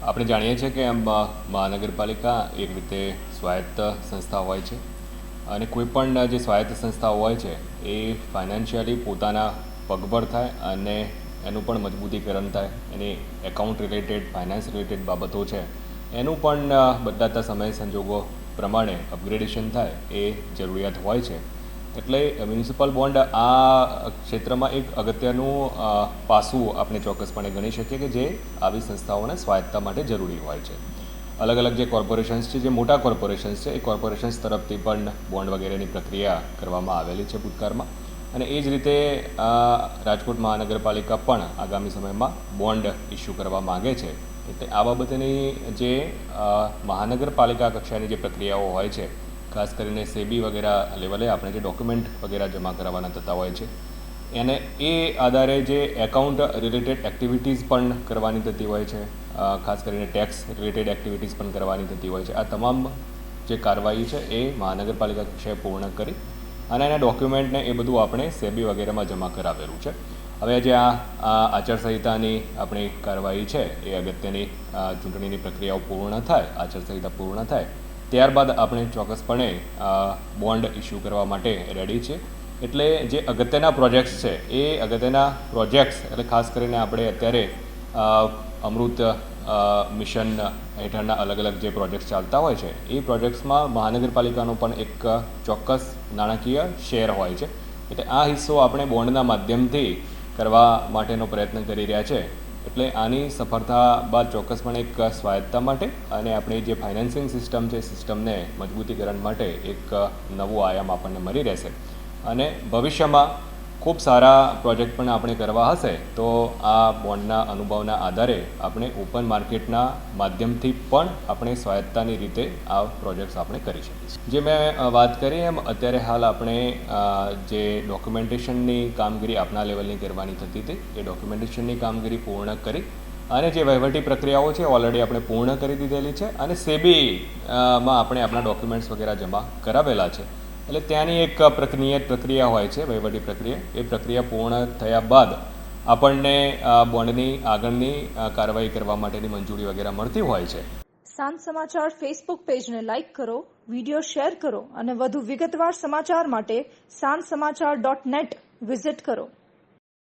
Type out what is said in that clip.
આપણે જાણીએ છીએ કે મહાનગરપાલિકા એક રીતે સ્વાયત્ત સંસ્થા હોય છે અને કોઈપણ જે સ્વાયત્ત સંસ્થાઓ હોય છે એ ફાઇનાન્શિયલી પોતાના પગભર થાય અને એનું પણ મજબૂતીકરણ થાય, એની એકાઉન્ટ રિલેટેડ ફાઇનાન્સ રિલેટેડ બાબતો છે એનું પણ બદલાતા સમય સંજોગો પ્રમાણે અપગ્રેડેશન થાય એ જરૂરિયાત હોય છે. એટલે મ્યુનિસિપલ બોન્ડ આ ક્ષેત્રમાં એક અગત્યનું પાસું આપણે ચોક્કસપણે ગણી શકીએ કે જે આવી સંસ્થાઓને સ્વાયત્તતા માટે જરૂરી હોય છે. અલગ અલગ જે કોર્પોરેશન્સ છે, જે મોટા કોર્પોરેશન્સ છે, એ કોર્પોરેશન્સ તરફથી પણ બોન્ડ વગેરેની પ્રક્રિયા કરવામાં આવેલી છે ભૂતકાળમાં. અને એ જ રીતે રાજકોટ મહાનગરપાલિકા પણ આગામી સમયમાં બોન્ડ ઇસ્યુ કરવા માગે છે. એટલે આ બાબતની જે મહાનગરપાલિકા કક્ષાની જે પ્રક્રિયાઓ હોય છે, ખાસ કરીને સેબી વગેરે લેવલે આપણે જે ડોક્યુમેન્ટ વગેરે જમા કરાવવાના થતા હોય છે, એને એ આધારે જે એકાઉન્ટ રિલેટેડ એક્ટિવિટીઝ પણ કરવાની થતી હોય છે, ખાસ કરીને ટેક્સ રિલેટેડ એક્ટિવિટીઝ પણ કરવાની થતી હોય છે. આ તમામ જે કાર્યવાહી છે એ મહાનગરપાલિકા કક્ષાએ પૂર્ણ કરી અને એના ડોક્યુમેન્ટને એ બધું આપણે સેબી વગેરેમાં જમા કરાવેલું છે. હવે જે આ આચારસંહિતાની આપણી કાર્યવાહી છે એ અગત્યની ચૂંટણીની પ્રક્રિયાઓ પૂર્ણ થાય, આચારસંહિતા પૂર્ણ થાય ત્યારબાદ આપણે ચોક્કસપણે બોન્ડ ઇસ્યુ કરવા માટે રેડી છે. એટલે જે અગત્યના પ્રોજેક્ટ્સ છે એ અગત્યના પ્રોજેક્ટ્સ એટલે ખાસ કરીને આપણે અત્યારે અમૃત મિશન હેઠળના અલગ અલગ જે પ્રોજેક્ટ્સ ચાલતા હોય છે એ પ્રોજેક્ટ્સમાં મહાનગરપાલિકાનો પણ એક ચોક્કસ નાણાકીય શેર હોય છે. એટલે આ હિસ્સો આપણે બોન્ડના માધ્યમથી કરવા માટેનો પ્રયત્ન કરી રહ્યા છે. એટલે આની સફળતા બાદ ચોક્કસપણે એક સ્વાયત્તતા માટે અને આપણી જે ફાઇનાન્સિંગ સિસ્ટમ છે, સિસ્ટમને મજબૂતીકરણ માટે એક નવો આયામ આપણને મળી રહેશે. અને ભવિષ્યમાં ખૂબ સારા પ્રોજેક્ટ પણ આપણે કરવા હશે તો આ બોન્ડના અનુભવના આધારે આપણે ઓપન માર્કેટના માધ્યમથી પણ આપણે સ્વાયત્તતાની રીતે આ પ્રોજેક્ટ્સ આપણે કરી શકીશું. જે મેં વાત કરી એમ અત્યારે હાલ આપણે જે ડોક્યુમેન્ટેશનની કામગીરી આપના લેવલની કરવાની થતી હતી એ ડોક્યુમેન્ટેશનની કામગીરી પૂર્ણ કરી અને જે વહીવટી પ્રક્રિયાઓ છે ઓલરેડી આપણે પૂર્ણ કરી દીધેલી છે અને સેબીમાં આપણે આપણા ડોક્યુમેન્ટ્સ વગેરે જમા કરાવેલા છે. એટલે ત્યાંની એક નિયત પ્રક્રિયા હોય છે, વહીવટી પ્રક્રિયા. એ પ્રક્રિયા પૂર્ણ થયા બાદ આપણને બોન્ડની આગળની કાર્યવાહી કરવા માટેની મંજૂરી વગેરે મળતી હોય છે. સાંજ સમાચાર ફેસબુક પેજને લાઇક કરો, વિડીયો શેર કરો અને વધુ વિગતવાર સમાચાર માટે sanssamachar.net વિઝિટ કરો.